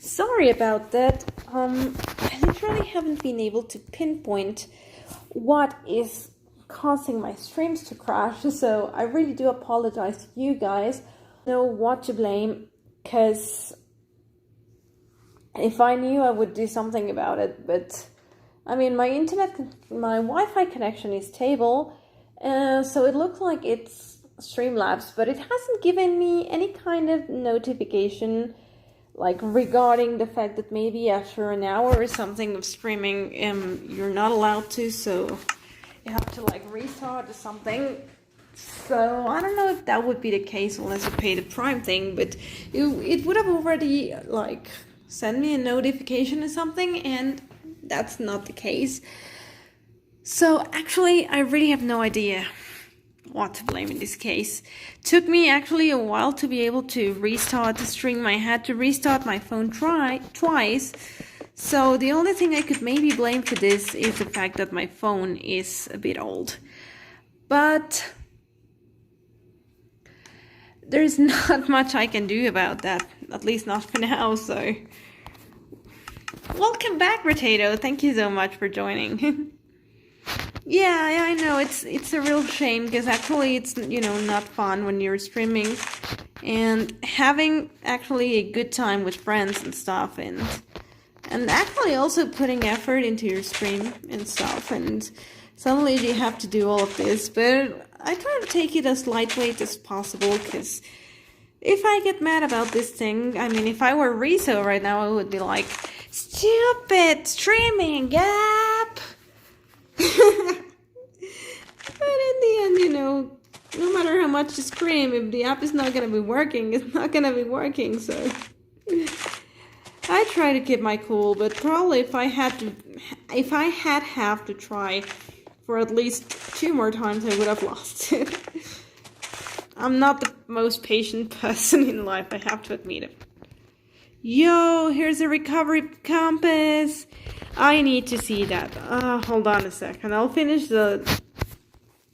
Sorry about that. I literally haven't been able to pinpoint what is causing my streams to crash, so I really do apologize to you guys. I know what to blame, because if I knew, I would do something about it, but I mean, my Wi-Fi connection is stable, so it looks like it's Streamlabs, but it hasn't given me any kind of notification like regarding the fact that maybe after an hour or something of streaming, you're not allowed to, so you have to like restart or something. So I don't know if that would be the case unless you pay the Prime thing, but it would have already like sent me a notification or something, and that's not the case. So actually, I really have no idea what to blame in this case. Took me actually a while to be able to restart the stream. I had to restart my phone twice. So the only thing I could maybe blame for this is the fact that my phone is a bit old. But there's not much I can do about that, at least not for now, so welcome back, Potato. Thank you so much for joining. Yeah, I know, it's a real shame, because actually it's, not fun when you're streaming and having actually a good time with friends and stuff, and actually also putting effort into your stream and stuff, and suddenly you have to do all of this. But I try to take it as lightweight as possible, because if I get mad about this thing, I mean, if I were Rezo right now, I would be like, stupid streaming app! But in the end, no matter how much you scream, if the app is not going to be working, it's not going to be working, so I try to keep my cool, but probably if I had to try for at least 2 more times, I would have lost it. I'm not the most patient person in life, I have to admit it. Yo, here's a recovery compass. I need to see that. Hold on a second. I'll finish the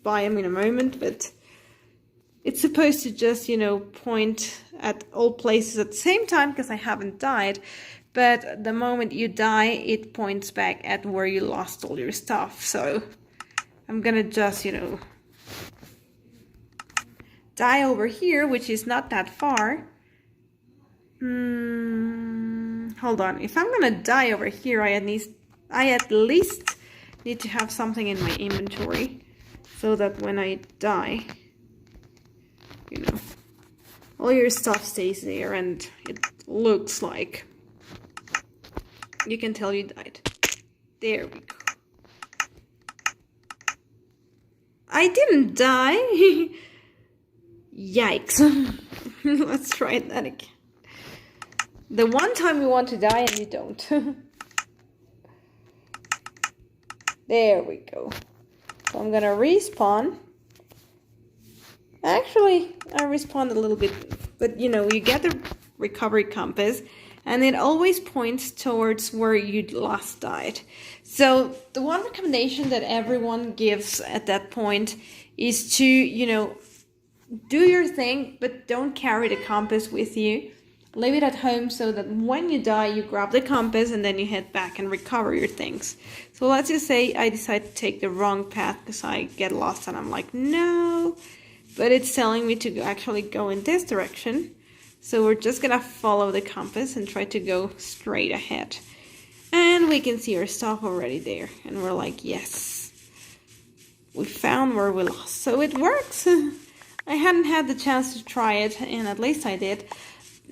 biome in a moment, but it's supposed to just, point at all places at the same time, because I haven't died. But the moment you die, it points back at where you lost all your stuff. So I'm gonna just, die over here, which is not that far. Hold on. If I'm gonna die over here, I at least need to have something in my inventory, so that when I die, all your stuff stays there, and it looks like you can tell you died. There we go. I didn't die. Yikes. Let's try that again. The one time you want to die and you don't. There we go. So I'm gonna respawn. Actually, I respawned a little bit, but you get the recovery compass, and it always points towards where you last died. So the one recommendation that everyone gives at that point is to, do your thing, but don't carry the compass with you. Leave it at home, so that when you die, you grab the compass and then you head back and recover your things. So let's just say I decide to take the wrong path because I get lost and I'm like, no. But it's telling me to actually go in this direction. So we're just gonna follow the compass and try to go straight ahead. And we can see our stuff already there. And we're like, yes. We found where we lost. So it works. I hadn't had the chance to try it, and at least I did.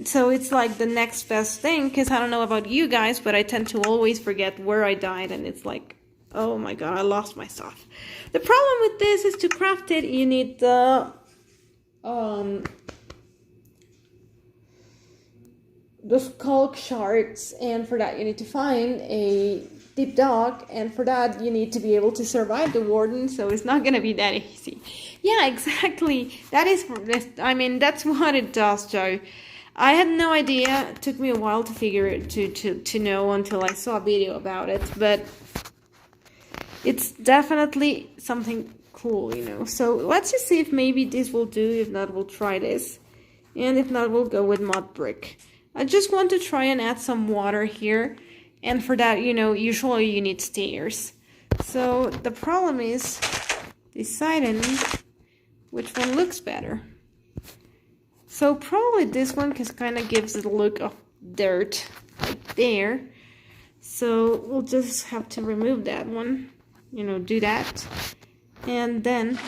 So it's like the next best thing, because I don't know about you guys, but I tend to always forget where I died, and it's like, oh my god, I lost my stuff. The problem with this is to craft it, you need the skulk shards, and for that you need to find a deep dog, and for that you need to be able to survive the warden, so it's not gonna be that easy. Yeah, exactly. That is, that's what it does, Joe. I had no idea. It took me a while to figure it to know until I saw a video about it, but it's definitely something cool, So let's just see if maybe this will do. If not, we'll try this, and if not, we'll go with mud brick. I just want to try and add some water here. And for that, you know, usually you need stairs. So the problem is deciding which one looks better. So probably this one kind of gives it a look of dirt right there. So we'll just have to remove that one, you know, do that. And then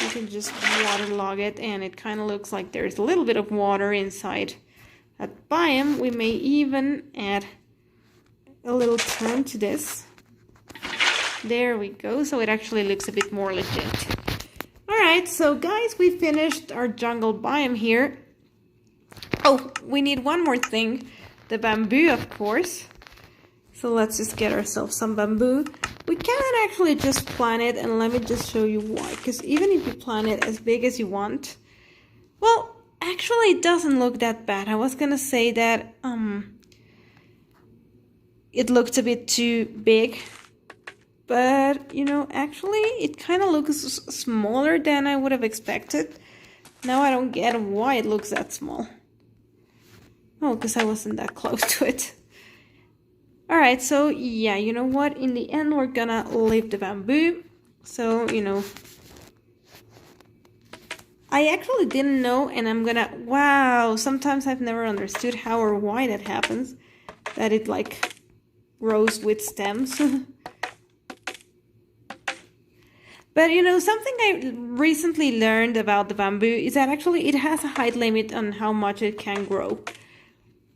you can just waterlog it, and it kind of looks like there's a little bit of water inside that biome. We may even add a little turn to this. There we go, so it actually looks a bit more legit. Alright, so guys, we finished our jungle biome here. Oh, we need one more thing, the bamboo, of course. So let's just get ourselves some bamboo. We cannot actually just plant it, and let me just show you why. Because even if you plant it as big as you want, well, actually it doesn't look that bad. I was gonna say that it looked a bit too big. But, you know, actually it kind of looks smaller than I would have expected. Now I don't get why it looks that small. Oh, because I wasn't that close to it. Alright, so yeah, you know what? In the end, we're gonna leave the bamboo. So, you know, I actually didn't know, and I'm gonna... Wow, sometimes I've never understood how or why that happens. That it, like, grows with stems. But, you know, something I recently learned about the bamboo is that actually it has a height limit on how much it can grow.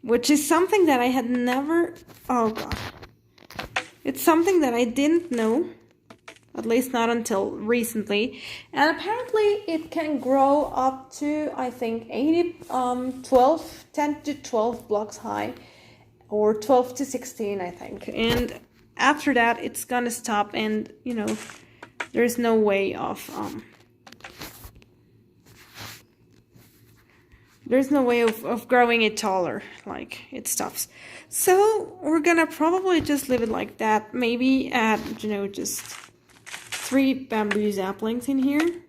Which is something that I had never... Oh, God. It's something that I didn't know. At least not until recently. And apparently it can grow up to, I think, 10 to 12 blocks high. Or 12 to 16, I think. And after that, it's gonna stop, and, you know... There's no way of growing it taller, like it stops. So we're gonna probably just leave it like that. Maybe add, you know, just 3 bamboo saplings in here.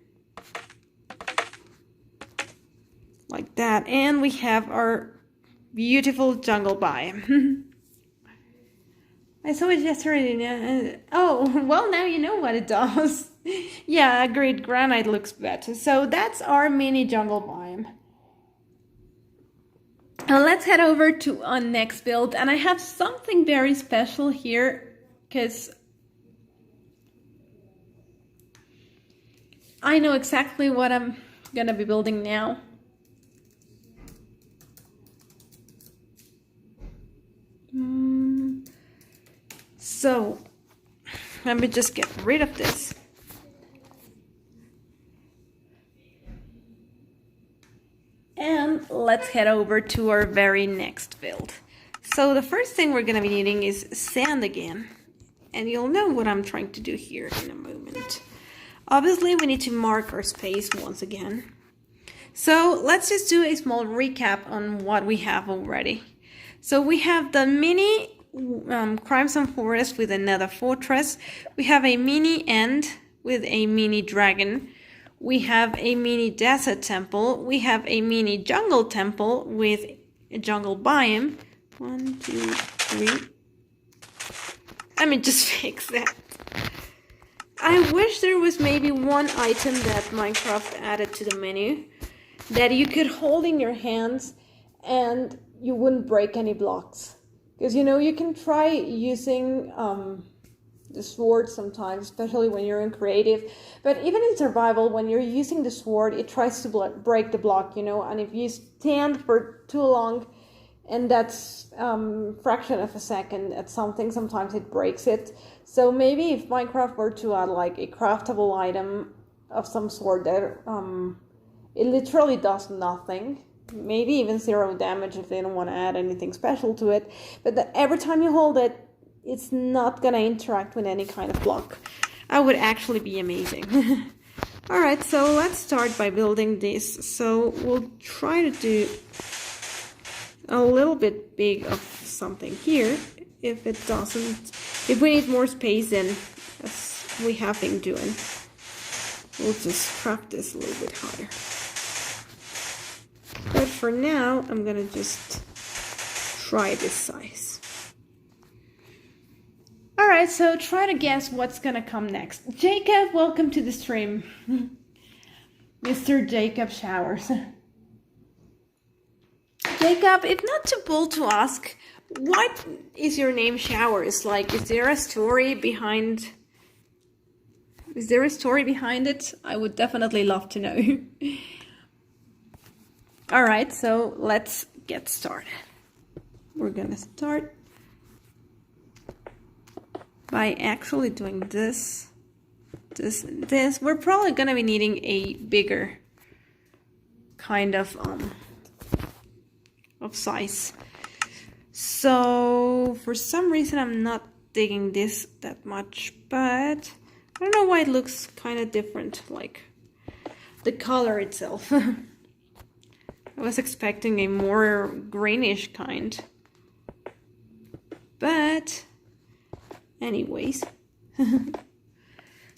Like that. And we have our beautiful jungle biome. I saw it yesterday. Oh, well, now you know what it does. Yeah, agreed. Granite looks better. So that's our mini jungle biome. Now let's head over to our next build. And I have something very special here, because I know exactly what I'm going to be building now. So, let me just get rid of this. And let's head over to our very next build. So the first thing we're going to be needing is sand again. And you'll know what I'm trying to do here in a moment. Obviously, we need to mark our space once again. So let's just do a small recap on what we have already. So we have the mini Crimson Forest with another fortress. We have a mini end with a mini dragon. We have a mini desert temple. We have a mini jungle temple with a jungle biome. 1, 2, 3. Let me just fix that. I wish there was maybe one item that Minecraft added to the menu that you could hold in your hands and you wouldn't break any blocks. Because, you know, you can try using the sword sometimes, especially when you're in creative. But even in survival, when you're using the sword, it tries to break the block, you know. And if you stand for too long, and that's fraction of a second at something, sometimes it breaks it. So maybe if Minecraft were to add like a craftable item of some sort that it literally does nothing. Maybe even 0 damage if they don't want to add anything special to it. But every time you hold it, it's not going to interact with any kind of block. That would actually be amazing. Alright, so let's start by building this. So we'll try to do a little bit big of something here. If it doesn't, if we need more space, then as we have been doing, we'll just craft this a little bit higher. But for now, I'm gonna just try this size. Alright, so try to guess what's gonna come next. Jacob, welcome to the stream. Mr. Jacob Showers. Jacob, if not too bold to ask, what is your name Showers? Like, is there a story behind... Is there a story behind it? I would definitely love to know. Alright, so let's get started. We're gonna start by actually doing this. We're probably gonna be needing a bigger kind of size. So for some reason I'm not digging this that much, but I don't know why it looks kind of different, like the color itself. I was expecting a more greenish kind, but anyways.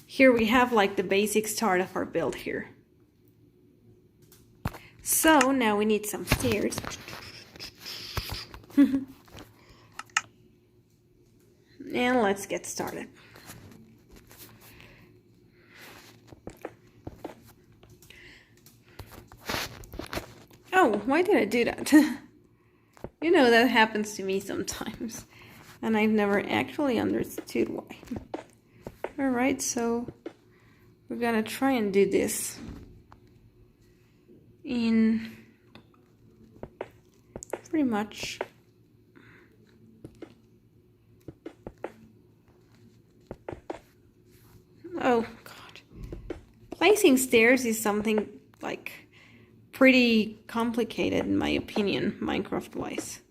Here we have like the basic start of our build here. So now we need some stairs. And let's get started. Oh, why did I do that? You know, that happens to me sometimes. And I've never actually understood why. Alright, so we're gonna try and do this in pretty much oh god. Placing stairs is something like pretty complicated in my opinion, Minecraft wise.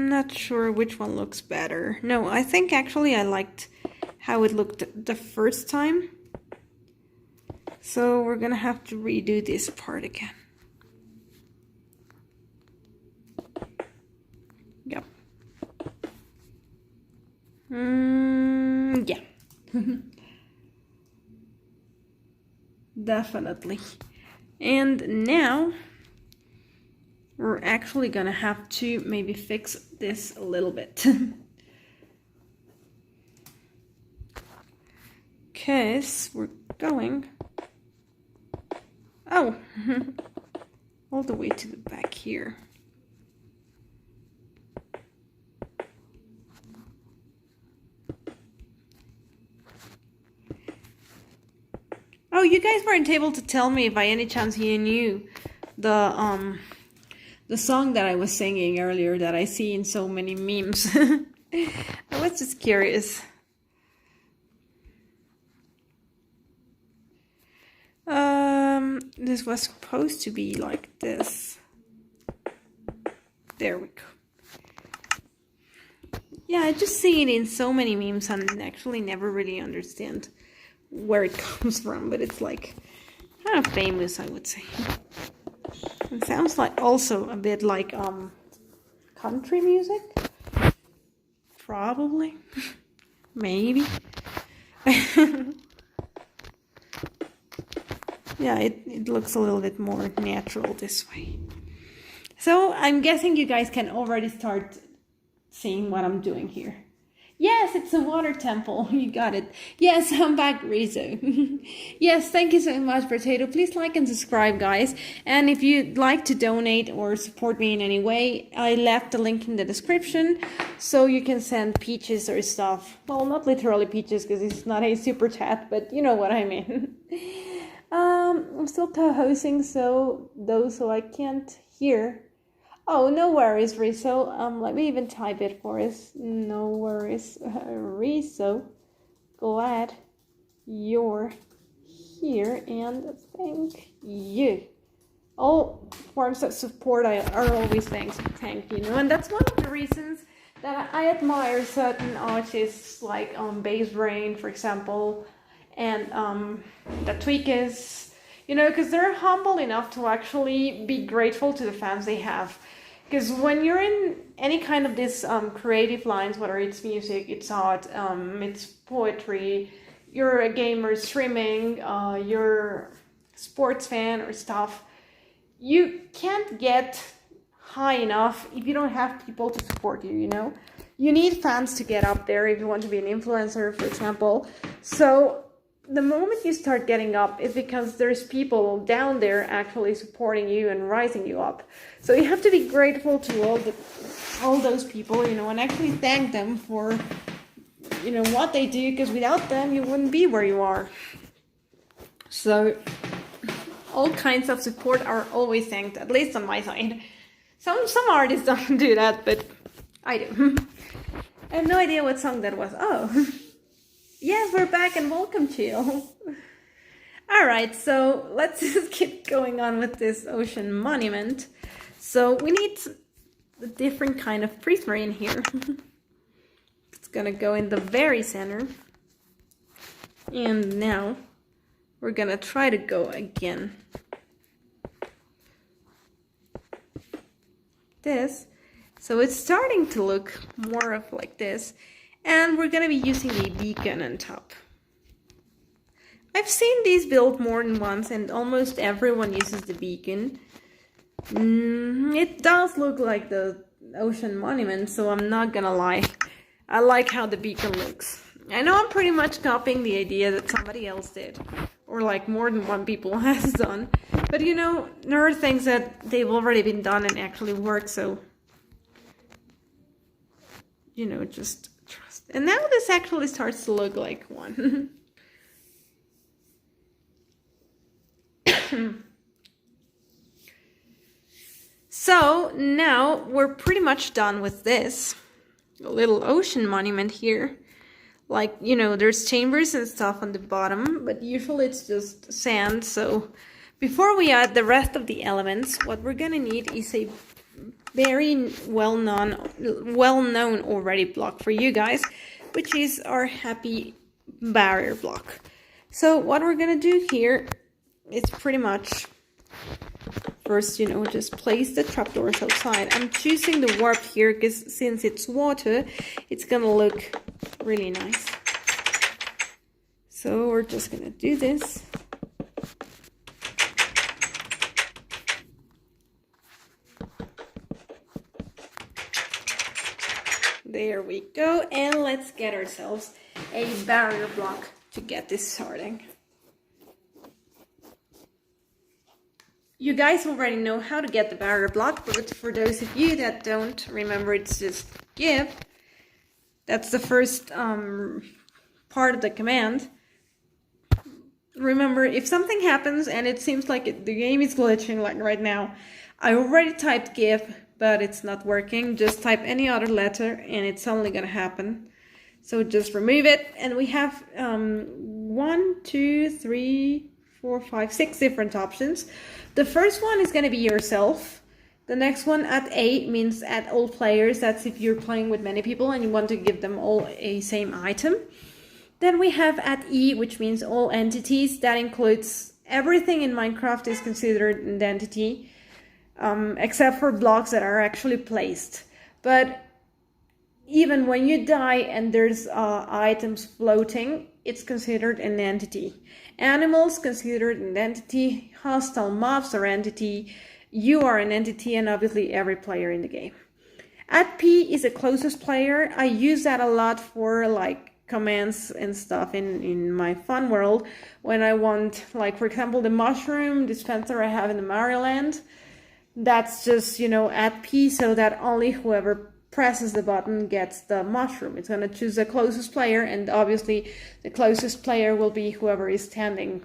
Not sure which one looks better. No, I think actually I liked how it looked the first time. So we're gonna have to redo this part again. Yep. Yeah. Definitely. And now we're actually gonna have to maybe fix this a little bit. Because we're going... Oh! All the way to the back here. Oh, you guys weren't able to tell me if by any chance you knew the song that I was singing earlier that I see in so many memes. I was just curious. This was supposed to be like this. There we go. Yeah, I just see it in so many memes and actually never really understand where it comes from, but it's like kind of famous, I would say. It sounds like also a bit like country music. Probably. Maybe. Yeah, it looks a little bit more natural this way. So I'm guessing you guys can already start seeing what I'm doing here. Yes, it's a water temple. You got it. Yes, I'm back, Rizzo. Yes, thank you so much, Potato. Please like and subscribe, guys. And if you'd like to donate or support me in any way, I left the link in the description so you can send peaches or stuff. Well, not literally peaches because it's not a super chat, but you know what I mean. I'm still co-hosting, so I can't hear. Oh, no worries, Rizzo. Let me even type it for us. No worries, Rizzo. Glad you're here, and thank you. All forms of support are always thank you. And that's one of the reasons that I admire certain artists, like Base Brain, for example, and the Tweakers. You know, because they're humble enough to actually be grateful to the fans they have. Because when you're in any kind of this creative lines, whether it's music, it's art, it's poetry, you're a gamer streaming, you're a sports fan or stuff, you can't get high enough if you don't have people to support you, you know? You need fans to get up there if you want to be an influencer, for example. So the moment you start getting up, it's because there's people down there actually supporting you and rising you up. So you have to be grateful to all those people, you know, and actually thank them for, you know, what they do, because without them you wouldn't be where you are. So all kinds of support are always thanked, at least on my side. Some artists don't do that, but I do. I have no idea what song that was. Oh, yes, we're back and welcome, Chill. Alright, so let's just keep going on with this ocean monument. So we need a different kind of prismarine here. It's gonna go in the very center. And now we're gonna try to go again. This. So it's starting to look more of like this. And we're gonna be using a beacon on top. I've seen these built more than once and almost everyone uses the beacon. It does look like the ocean monument, so I'm not gonna lie. I like how the beacon looks. I know I'm pretty much copying the idea that somebody else did. Or like more than one people has done. But you know, there are things that they've already been done and actually work, so... You know, just trust. And now this actually starts to look like one. So now we're pretty much done with this little ocean monument here. Like, you know, there's chambers and stuff on the bottom, but usually it's just sand. So before we add the rest of the elements, what we're gonna need is a very well-known already block for you guys, which is our happy barrier block. So what we're gonna do here is pretty much first, you know, just place the trapdoors outside. I'm choosing the warp here because since it's water, it's gonna look really nice. So we're just gonna do this. There we go, and let's get ourselves a barrier block to get this starting. You guys already know how to get the barrier block, but for those of you that don't, remember it's just give. That's the first part of the command. Remember, if something happens and it seems like the game is glitching, like right now, I already typed give, but it's not working. Just type any other letter and it's only gonna happen. So just remove it, and we have 1, 2, 3, 4, 5, 6 different options. The first one is gonna be yourself. The next one at A means at all players. That's if you're playing with many people and you want to give them all a same item. Then we have at E, which means all entities. That includes everything in Minecraft is considered an entity, except for blocks that are actually placed. But even when you die and there's items floating, it's considered an entity. Animals considered an entity. Hostile mobs are entity. You are an entity, and obviously every player in the game. At P is the closest player. I use that a lot for like commands and stuff in my fun world when I want, like, for example, the mushroom dispenser I have in the Mario Land. That's just, you know, at P, so that only whoever presses the button gets the mushroom. It's going to choose the closest player, and obviously the closest player will be whoever is standing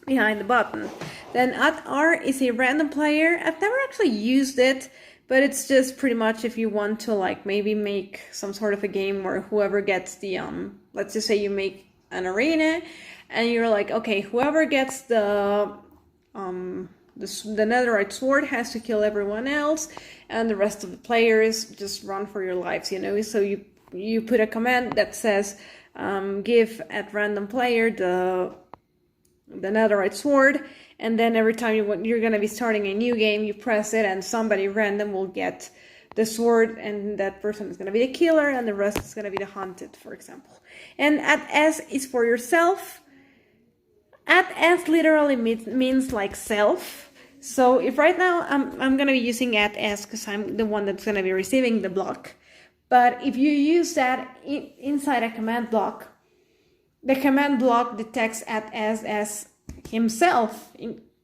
behind the button. Then at R is a random player. I've never actually used it, but it's just pretty much if you want to, like, maybe make some sort of a game where whoever gets the, let's just say you make an arena, and you're like, okay, whoever gets the netherite sword has to kill everyone else, and the rest of the players just run for your lives, you know. So you put a command that says give at random player the netherite sword, and then every time you're going to be starting a new game, you press it and somebody random will get the sword, and that person is going to be the killer, and the rest is going to be the hunted, for example. And at S is for yourself. At S literally means like self. So if right now I'm going to be using at S because I'm the one that's going to be receiving the block. But if you use that inside a command block, the command block detects at S as himself,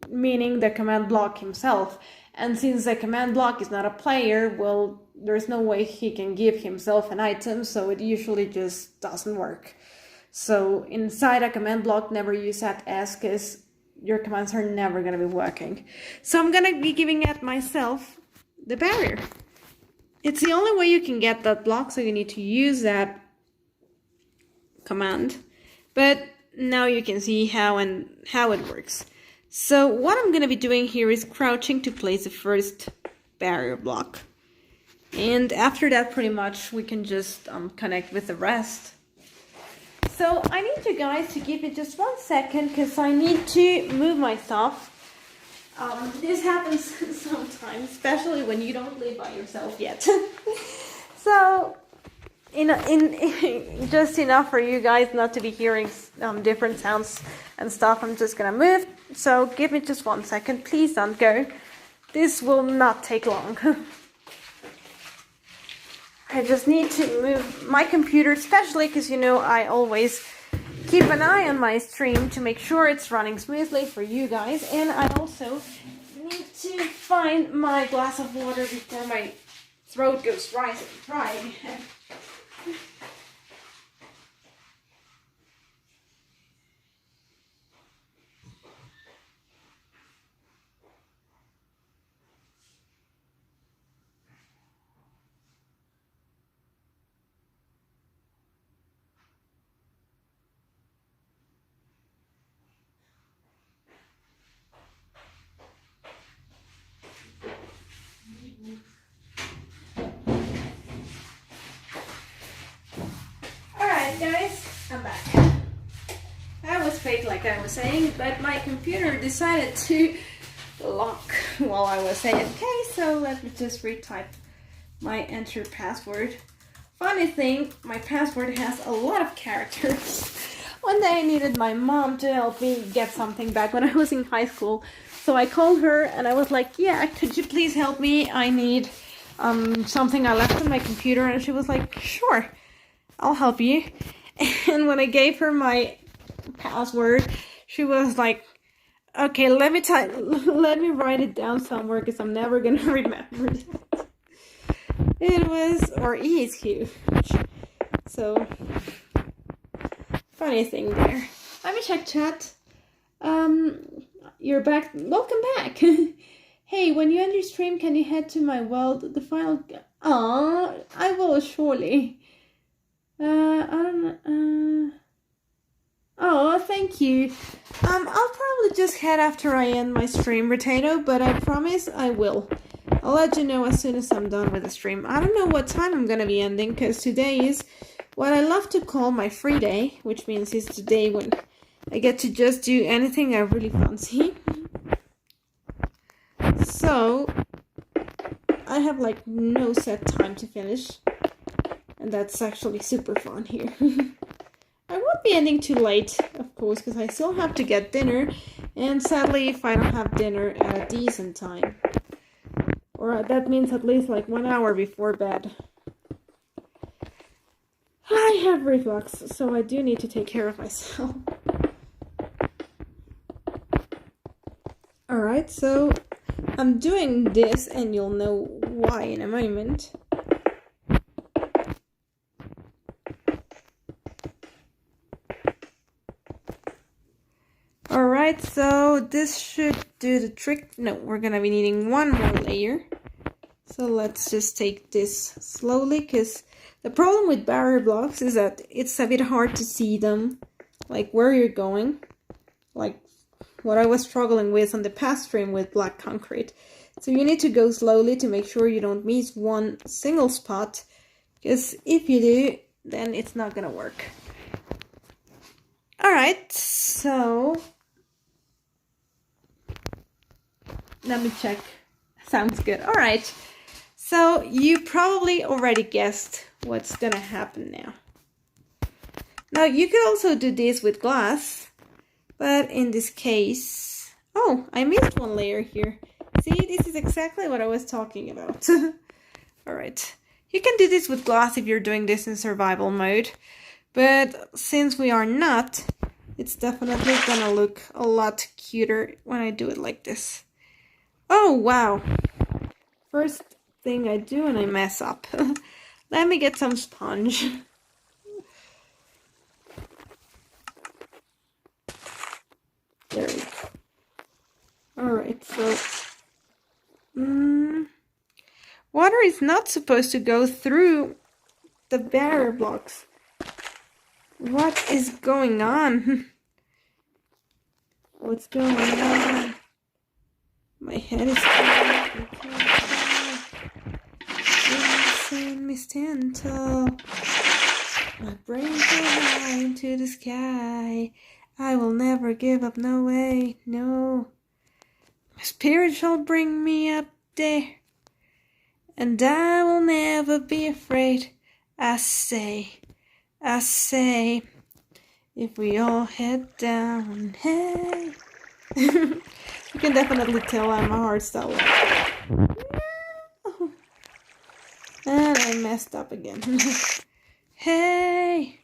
meaning the command block himself. And since the command block is not a player, well, there's no way he can give himself an item, so it usually just doesn't work. So inside a command block, never use at S because your commands are never going to be working. So I'm going to be giving at myself the barrier. It's the only way you can get that block, so you need to use that command. But now you can see how it works. So what I'm going to be doing here is crouching to place the first barrier block. And after that, pretty much, we can just connect with the rest. So I need you guys to give me just 1 second because I need to move my stuff. This happens sometimes, especially when you don't live by yourself yet. So, in just enough for you guys not to be hearing different sounds and stuff, I'm just gonna move. So give me just 1 second. Please don't go. This will not take long. I just need to move my computer, especially because, you know, I always keep an eye on my stream to make sure it's running smoothly for you guys. And I also need to find my glass of water before my throat goes dry again. Guys, I'm back. That was fake, like I was saying, but my computer decided to lock while I was saying, okay, so let me just retype my enter password. Funny thing, my password has a lot of characters. One day I needed my mom to help me get something back when I was in high school, so I called her and I was like, yeah, could you please help me? I need something I left on my computer, and she was like, sure, I'll help you. And when I gave her my password, she was like, okay, let me write it down somewhere because I'm never gonna remember that. It was, or E is huge. So, funny thing there. Let me check chat. You're back. Welcome back. Hey, when you end your stream, can you head to my the final... Aww, I will surely. I don't know. Oh, thank you. I'll probably just head after I end my stream, Potato, but I promise I will. I'll let you know as soon as I'm done with the stream. I don't know what time I'm gonna be ending, because today is what I love to call my free day, which means it's the day when I get to just do anything I really fancy. So, I have like no set time to finish. And that's actually super fun here. I won't be ending too late, of course, because I still have to get dinner. And sadly, if I don't have dinner at a decent time, or that means at least like 1 hour before bed, I have reflux, so I do need to take care of myself. Alright, so I'm doing this, and you'll know why in a moment. Alright, so this should do the trick. No, we're gonna be needing one more layer. So let's just take this slowly, because the problem with barrier blocks is that it's a bit hard to see them, like where you're going. Like what I was struggling with on the past stream with black concrete. So you need to go slowly to make sure you don't miss one single spot, because if you do, then it's not gonna work. Alright, so let me check. Sounds good. Alright, So you probably already guessed what's gonna happen now. Now you could also do this with glass, but in this case, oh, I missed one layer here. See, this is exactly what I was talking about. Alright, you can do this with glass if you're doing this in survival mode, but since we are not, it's definitely gonna look a lot cuter when I do it like this. Oh, wow. First thing I do and I mess up. Let me get some sponge. There we go. Alright, so water is not supposed to go through the barrier blocks. What is going on? What's going on? My head is insane, Miss Gentle. My brain so high into the sky. I will never give up, no way, no. My spirit shall bring me up there, and I will never be afraid. I say, if we all head down, hey. You can definitely tell I'm a hardstyle. No. And I messed up again. Hey,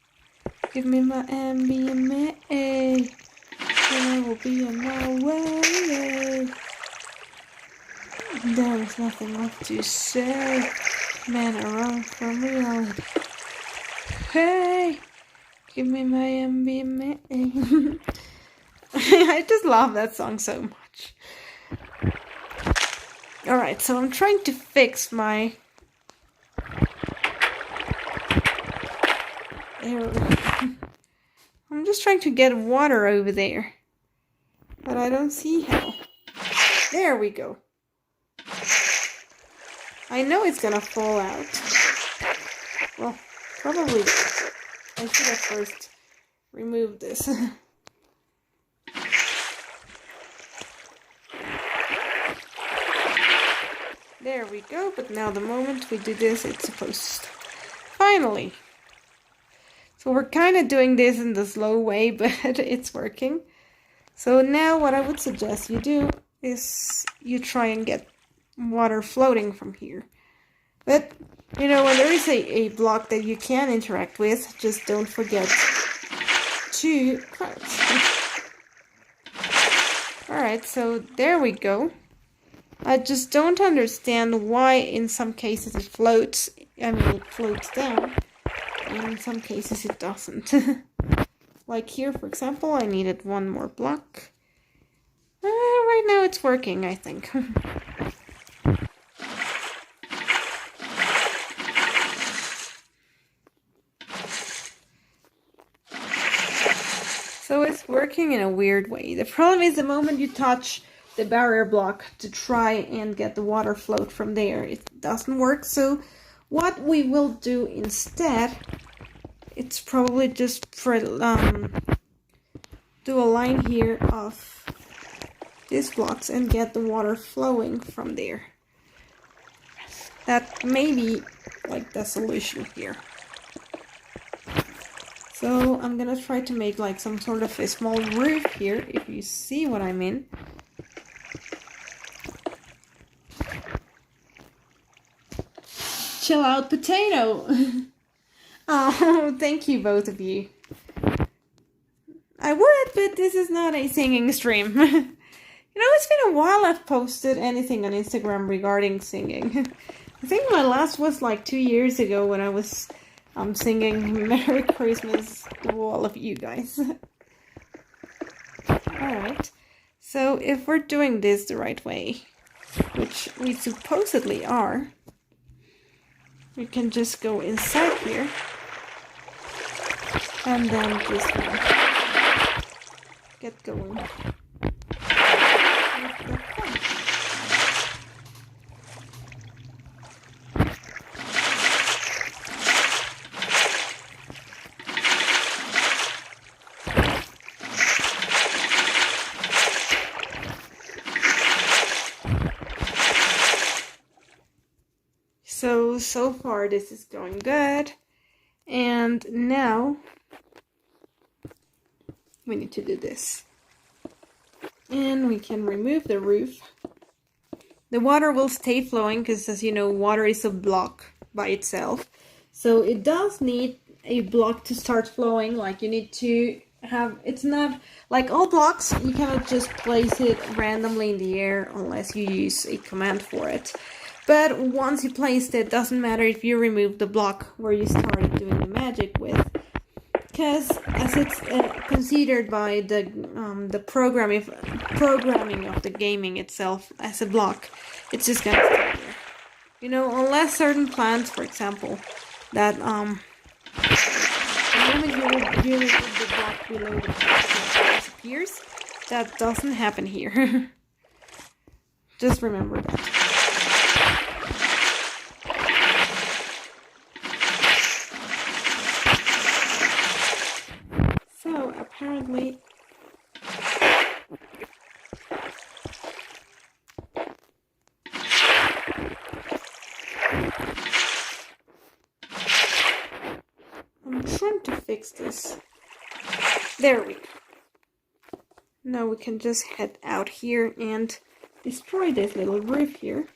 give me my MBMA, and I will be on my way. There is nothing left to say. Man, I run from reality. Hey, give me my MBMA. I just love that song so much. Alright, so I'm trying to fix my error. I'm just trying to get water over there, but I don't see how. There we go. I know it's gonna fall out. Well, probably I should have first removed this. There we go, but now the moment we do this, it's supposed to stop. Finally! So we're kind of doing this in the slow way, but it's working. So now what I would suggest you do is you try and get water floating from here. But, you know, when there is a block that you can interact with, just don't forget to crouch. Alright, so there we go. I just don't understand why in some cases it floats. I mean, it floats down. And in some cases it doesn't. Like here, for example, I needed one more block. Right now it's working, I think. So it's working in a weird way. The problem is the moment you touch the barrier block to try and get the water float from there, it doesn't work. So what we will do instead, it's probably just do a line here of these blocks and get the water flowing from there. That may be like the solution here. So I'm gonna try to make like some sort of a small roof here, if you see what I mean. Chill out, potato. Oh, thank you, both of you. I would, but this is not a singing stream. You know, it's been a while I've posted anything on Instagram regarding singing. I think my last was like 2 years ago when I was singing Merry Christmas to all of you guys. Alright, so if we're doing this the right way, which we supposedly are, we can just go inside here and then just get going. so far this is going good. And now we need to do this. And we can remove the roof. The water will stay flowing because, as you know, water is a block by itself. So it does need a block to start flowing. Like, you need to have, it's not like all blocks, you cannot just place it randomly in the air unless you use a command for it. But once you placed it, doesn't matter if you remove the block where you started doing the magic with, because as it's considered by the programming of the gaming itself as a block, it's just gonna stay there. You know, unless certain plants, for example, that the moment you remove the block below the plant disappears, that doesn't happen here. Just remember that. So apparently I'm trying to fix this. There we go. Now we can just head out here and destroy this little roof here.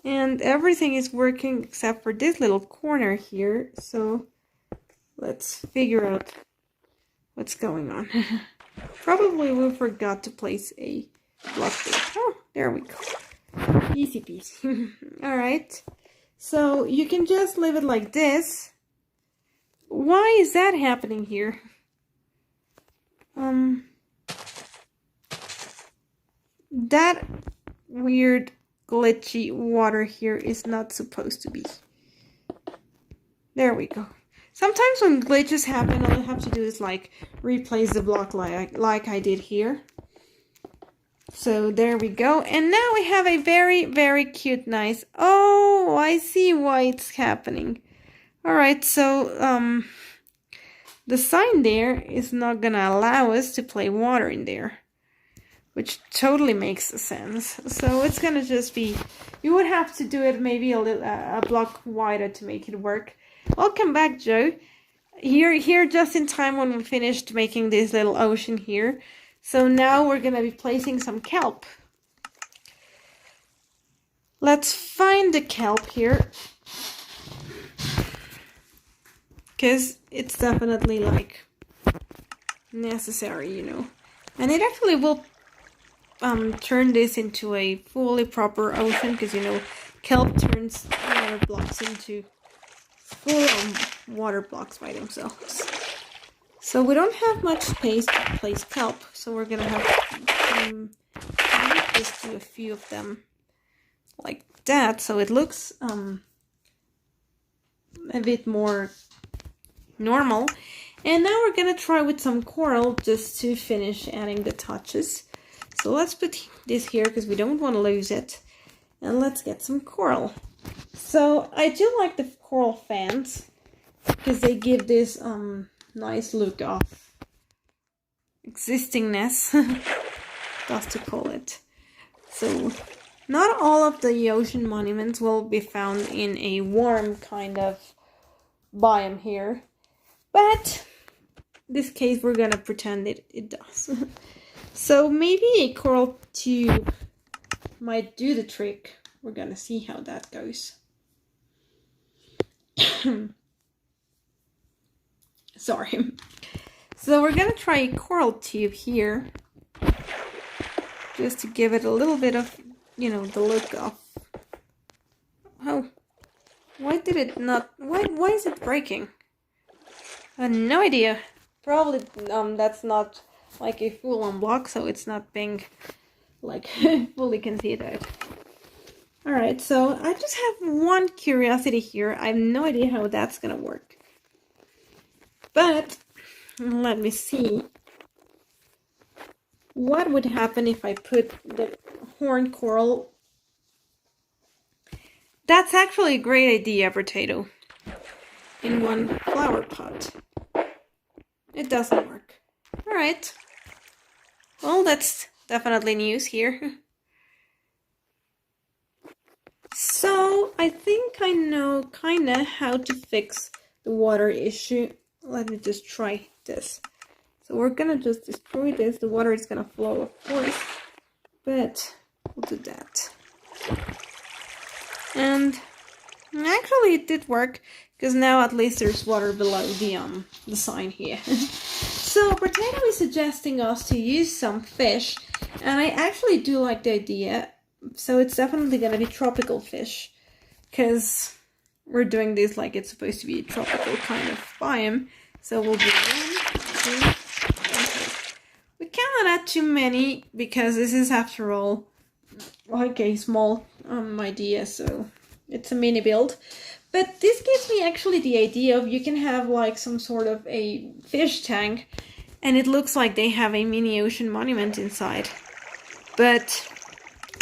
And everything is working except for this little corner here, so let's figure out what's going on. Probably we forgot to place a block there. Oh, there we go. Easy peasy. Alright, so you can just leave it like this. Why is that happening here? That weird glitchy water here is not supposed to be. There we go. Sometimes when glitches happen, all I have to do is like replace the block like I did here. So there we go. And now we have a very, very cute, nice... Oh, I see why it's happening. Alright, so the sign there is not gonna allow us to play water in there, which totally makes sense. So it's gonna just be, you would have to do it maybe a block wider to make it work. Welcome back, Joe. Here just in time when we finished making this little ocean here. So now we're gonna be placing some kelp. Let's find the kelp here, because it's definitely like necessary, you know. And it actually will turn this into a fully proper ocean, because you know kelp turns water blocks into full water blocks by themselves. So we don't have much space to place kelp, so we're gonna have to just do a few of them like that, so it looks a bit more normal. And now we're gonna try with some coral just to finish adding the touches. So let's put this here because we don't want to lose it. And let's get some coral. So I do like the coral fans because they give this nice look of existingness, just to call it. So not all of the ocean monuments will be found in a warm kind of biome here, but in this case we're gonna pretend it does. So maybe a coral tube might do the trick. We're gonna see how that goes. Sorry. So we're gonna try a coral tube here, just to give it a little bit of, you know, the look of... Oh, why did it not... Why is it breaking? I have no idea. Probably that's not like a full-on block, so it's not being like fully considered. Alright, so I just have one curiosity here. I have no idea how that's gonna work. But let me see. What would happen if I put the horned coral? That's actually a great idea, Potato. In one flower pot. It doesn't work. Alright. Well, that's definitely news here. So I think I know kinda how to fix the water issue. Let me just try this. So we're gonna just destroy this. The water is gonna flow, of course, but we'll do that. And actually it did work, because now at least there's water below the sign here. So Potato is suggesting us to use some fish, and I actually do like the idea. So it's definitely gonna be tropical fish, because we're doing this like it's supposed to be a tropical kind of biome. So we'll do 1, 2, okay. We cannot add too many, because this is after all like a small idea, so it's a mini build. But this gives me actually the idea of you can have like some sort of a fish tank, and it looks like they have a mini ocean monument inside. But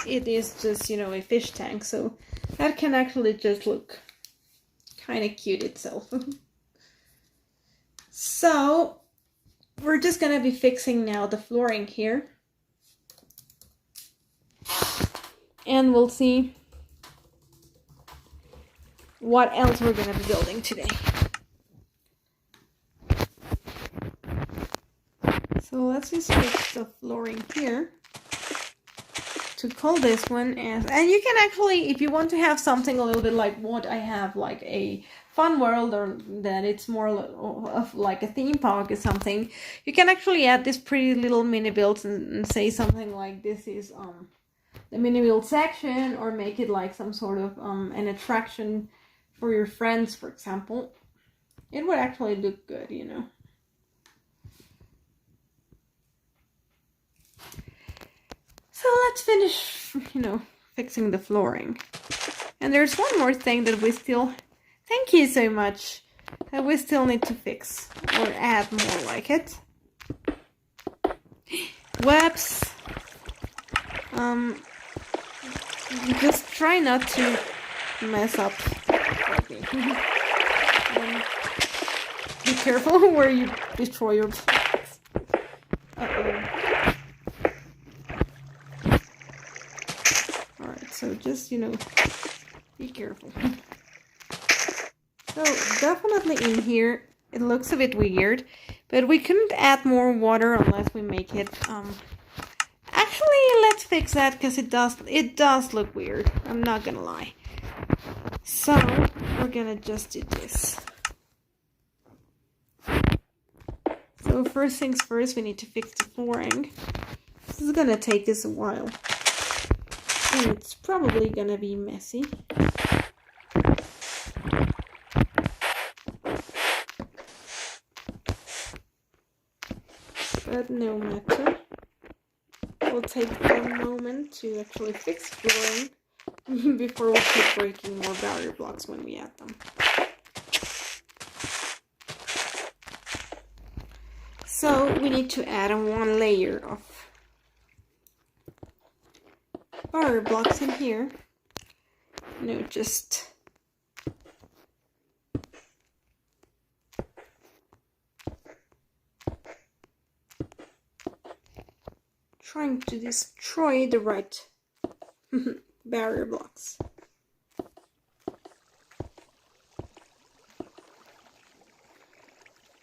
it is just, you know, a fish tank, so that can actually just look kind of cute itself. So we're just gonna be fixing now the flooring here, and we'll see what else we're gonna be building today. So let's just fix the flooring here. To call this one as, and you can actually, if you want to have something a little bit like what I have, like a fun world, or that it's more of like a theme park or something, you can actually add this pretty little mini builds and say something like this is the mini build section, or make it like some sort of an attraction for your friends, for example. It would actually look good, you know. So let's finish, you know, fixing the flooring. And there's one more thing that we still, thank you so much, that we still need to fix, or add more like it. Whoops. Just try not to mess up. Be careful where you destroy your blocks. Alright, so just, you know, be careful. So definitely in here, it looks a bit weird, but we couldn't add more water unless we make it, actually, let's fix that, because it does look weird. I'm not gonna lie. So we're gonna just do this. So first things first, we need to fix the flooring. This is gonna take us a while, and it's probably gonna be messy. But no matter. We'll take a moment to actually fix flooring before we keep breaking more barrier blocks when we add them. So we need to add one layer of barrier blocks in here. No, just trying to destroy the right barrier blocks.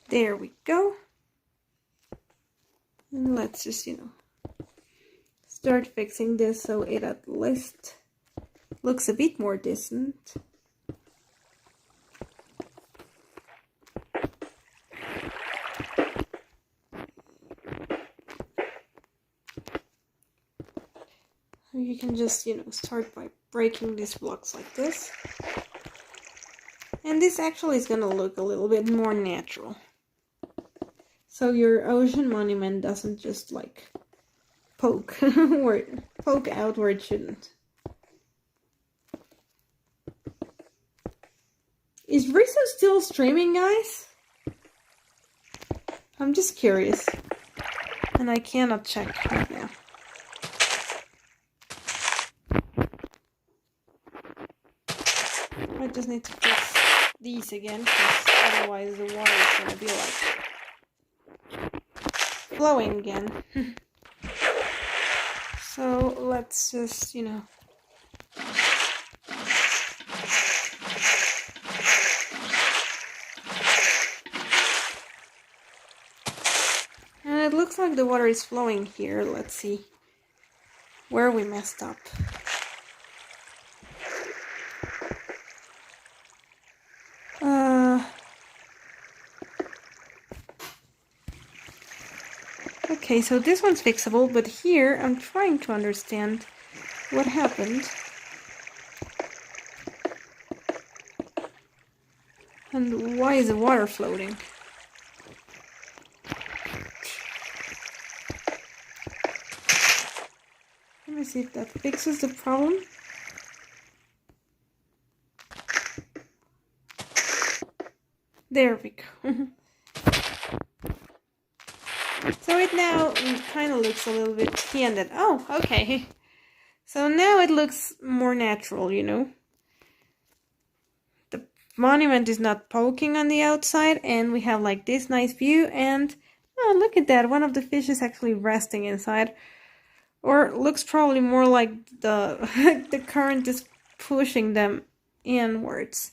There we go. And let's just, you know, start fixing this so it at least looks a bit more decent. You can just, you know, start by breaking these blocks like this. And this actually is gonna look a little bit more natural. So your ocean monument doesn't just like poke out where it shouldn't. Is Rizzo still streaming, guys? I'm just curious. And I cannot check right now. I just need to fix these again, because otherwise the water is gonna be like flowing again. So let's just, you know, looks like the water is flowing here. Let's see where we messed up. Okay, so this one's fixable, but here I'm trying to understand what happened. And why is the water floating? Let me see if that fixes the problem. There we go. So it now kind of looks a little bit candid. Oh, okay. So now it looks more natural, you know. The monument is not poking on the outside, and we have like this nice view, and oh, look at that. One of the fish is actually resting inside. Or it looks probably more like the the current is pushing them inwards.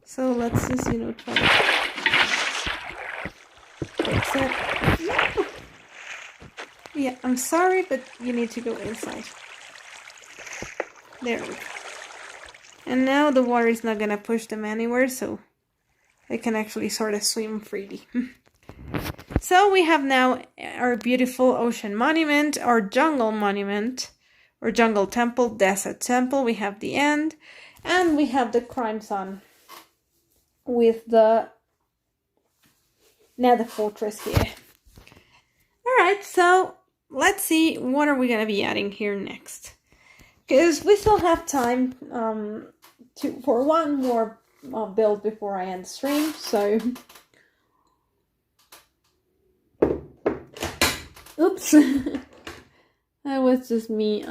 So let's just, you know, try to fix it. No. Yeah, I'm sorry, but you need to go inside. There we go. And now the water is not gonna push them anywhere, so they can actually sort of swim freely. So we have now our beautiful ocean monument, our jungle monument, or jungle temple, desert temple. We have the end, and we have the crime sun with the nether fortress here. Alright, so let's see what are we going to be adding here next. Because we still have time for one more build before I end stream, so... Oops! That was just me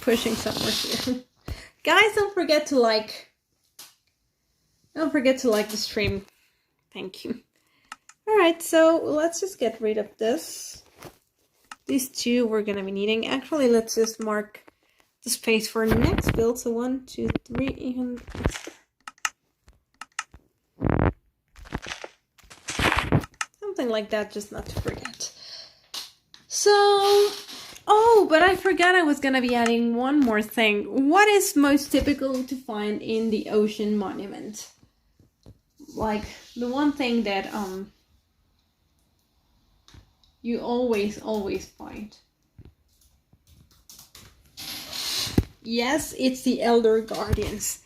pushing somewhere here. Guys, don't forget to like the stream. Thank you. Alright, so let's just get rid of this. These two we're gonna be needing. Actually, let's just mark the space for next build. So 1, 2, 3, and something like that, just not to forget. So, oh, but I forgot I was gonna be adding one more thing. What is most typical to find in the ocean monument? Like the one thing that you always find. Yes, it's the Elder Guardians.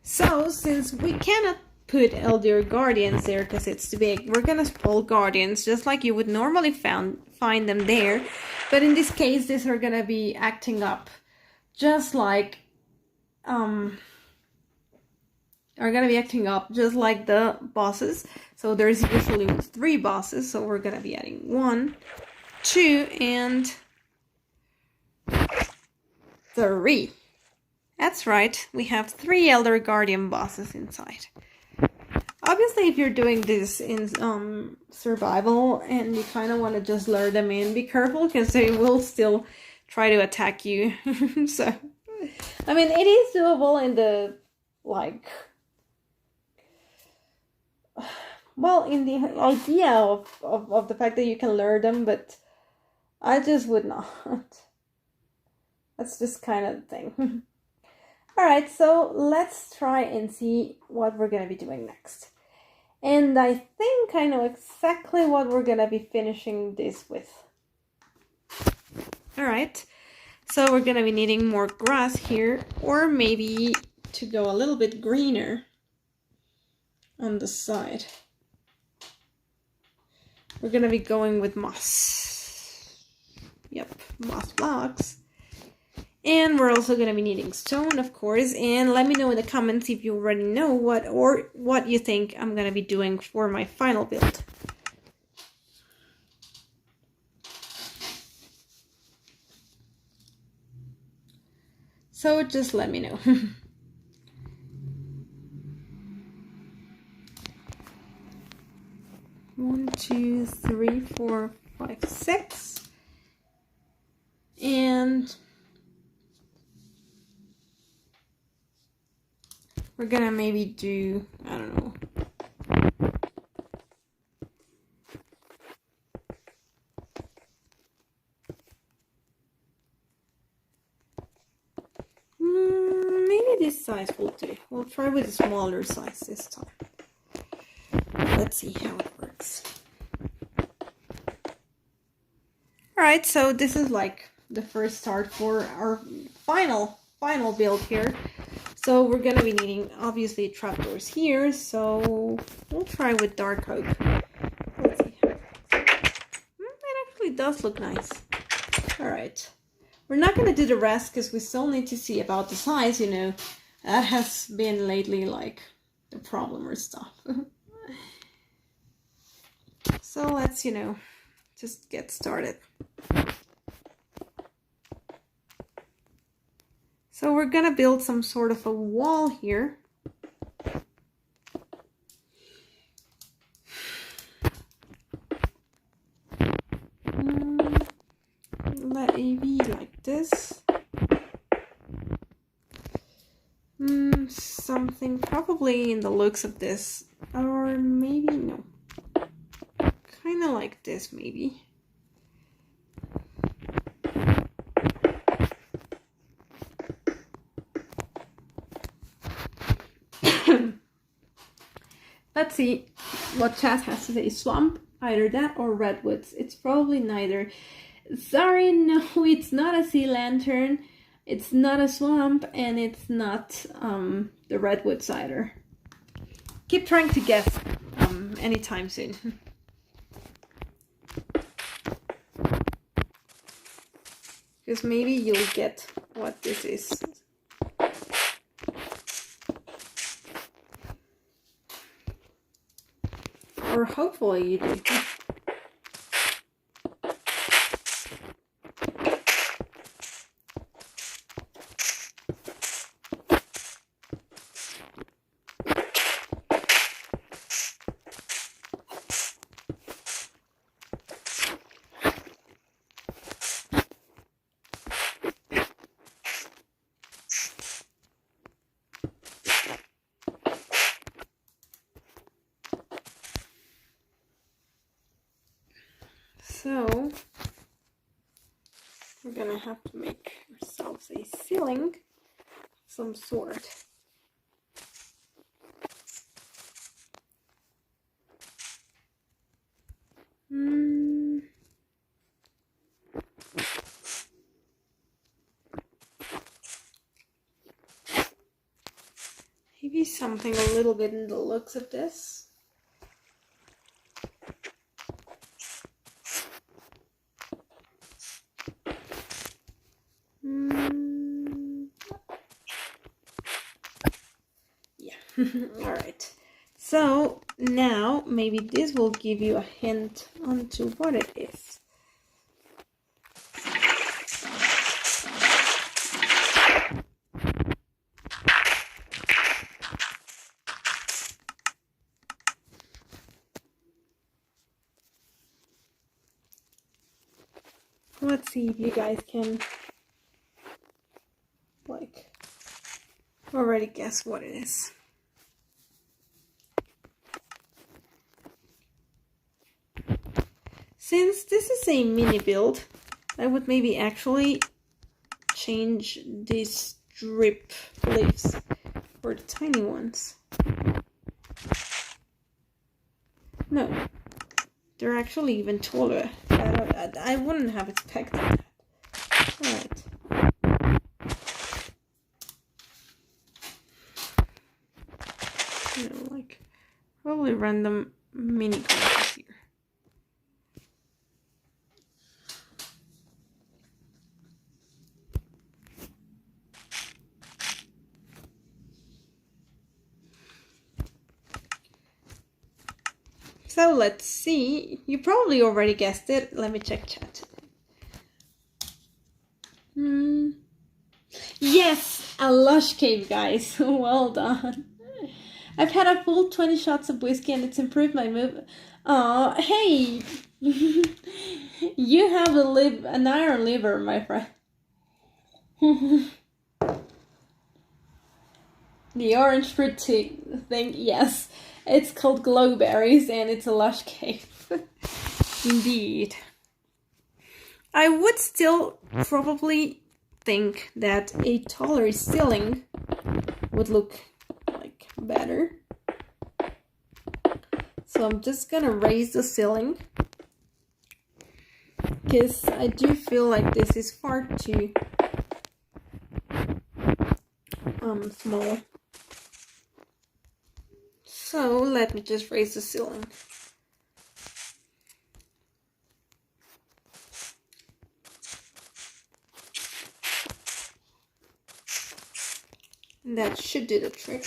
So, since we cannot put Elder Guardians there because it's too big, we're gonna pull Guardians just like you would normally find them there. But in this case, these are gonna be acting up just like the bosses. So there's usually 3 bosses, so we're gonna be adding 1, 2, and 3. That's right, we have 3 Elder Guardian bosses inside. Obviously, if you're doing this in survival and you kind of want to just lure them in, be careful because they will still try to attack you. So, I mean, it is doable in the, like... Well, in the idea of the fact that you can lure them, but I just would not. That's just kind of the thing. Alright, so let's try and see what we're going to be doing next. And I think I know exactly what we're going to be finishing this with. Alright, so we're going to be needing more grass here, or maybe to go a little bit greener on the side. We're gonna be going with moss. Yep, moss blocks. And we're also gonna be needing stone, of course. And let me know in the comments if you already know what you think I'm gonna be doing for my final build. So just let me know. 1, 2, 3, 4, 5, 6. And we're gonna maybe do, I don't know, size will do. We'll try with a smaller size this time. Let's see how it works. Alright, so this is like the first start for our final build here. So we're gonna be needing obviously trapdoors here, so we'll try with dark oak. Let's see. It actually does look nice. Alright. We're not gonna do the rest because we still need to see about the size, you know. That has been lately like the problem or stuff. So let's, you know, just get started. So we're gonna build some sort of a wall here. Let it be like this. Something probably in the looks of this, or maybe no. Kind of like this, maybe. Let's see what chat has to say. Swamp, either that or redwoods. It's probably neither. Sorry, no, it's not a sea lantern. It's not a swamp, and it's not the redwoods either. Keep trying to guess anytime soon. Because maybe you'll get what this is. Or hopefully you do. So we're gonna have to make ourselves a ceiling of some sort. Maybe something a little bit in the looks of this. All right, so now maybe this will give you a hint onto what it is. Let's see if you guys can like already guess what it is. Since this is a mini build, I would maybe actually change these strip leaves for the tiny ones. No, they're actually even taller. I wouldn't have expected that. Alright. You know, like probably random mini corners here. So let's see. You probably already guessed it. Let me check chat. Yes, a lush cave, guys. Well done. I've had a full 20 shots of whiskey and it's improved my mood. Aw, hey! You have an iron liver, my friend. The orange fruit thing, yes. It's called glowberries and it's a lush cave. Indeed. I would still probably think that a taller ceiling would look like better. So I'm just gonna raise the ceiling because I do feel like this is far too small. So let me just raise the ceiling. That should do the trick.